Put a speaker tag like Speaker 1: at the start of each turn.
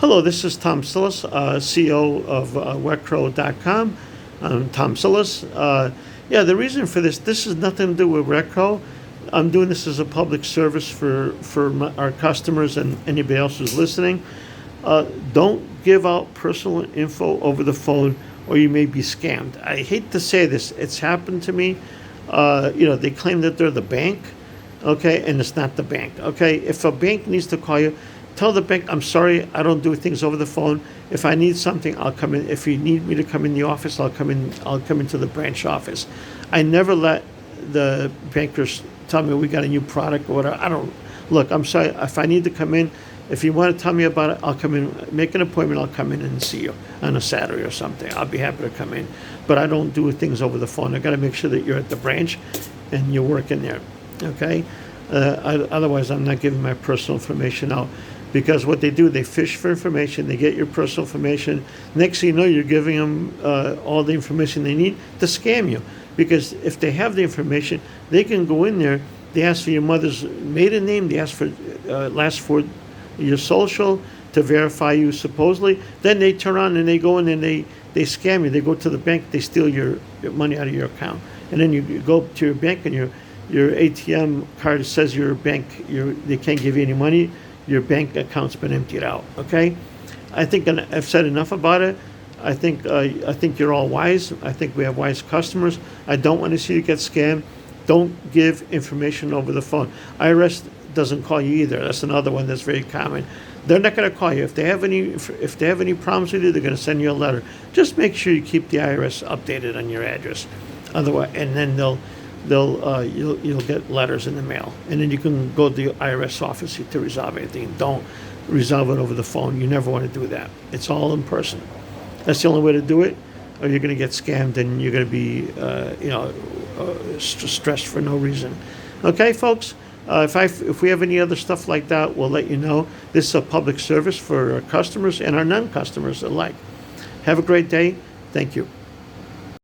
Speaker 1: Hello, this is Tom Psillas, CEO of Wetcrow.com. I'm Tom Psillas. The reason for this has nothing to do with Wetcrow. I'm doing this as a public service for our customers and anybody else who's listening. Don't give out personal info over the phone or you may be scammed. I hate to say this. It's happened to me. They claim that they're the bank, okay, and it's not the bank, okay? If a bank needs to call you, tell the bank, I'm sorry, I don't do things over the phone. If I need something, I'll come in. If you need me to come in the office, I'll come into the branch office. I never let the bankers tell me we got a new product or whatever. Look, I'm sorry, if I need to come in, if you want to tell me about it, I'll come in, make an appointment, I'll come in and see you on a Saturday or something. I'll be happy to come in. But I don't do things over the phone. I got to make sure that you're at the branch and you're working there, okay? Otherwise, I'm not giving my personal information out. Because what they do, they fish for information, they get your personal information. Next thing you know, you're giving them all the information they need to scam you. Because if they have the information, they can go in there, they ask for your mother's maiden name, they ask for last four your social to verify you supposedly. Then they turn on and they go in and they scam you. They go to the bank, they steal your money out of your account. And then you go to your bank and your ATM card says your bank, they can't give you any money. Your bank account's been emptied out, okay? I think I've said enough about it. I think you're all wise. I think we have wise customers. I don't want to see you get scammed. Don't give information over the phone. IRS doesn't call you either. That's another one that's very common. They're not going to call you. If they have any problems with you, they're going to send you a letter. Just make sure you keep the IRS updated on your address. Otherwise, and then you'll get letters in the mail, and then you can go to the IRS office to resolve anything. Don't resolve it over the phone. You never want to do that. It's all in person. That's the only way to do it, or you're going to get scammed and you're going to be stressed for no reason. Okay, folks. If we have any other stuff like that, we'll let you know. This is a public service for our customers and our non-customers alike. Have a great day. Thank you.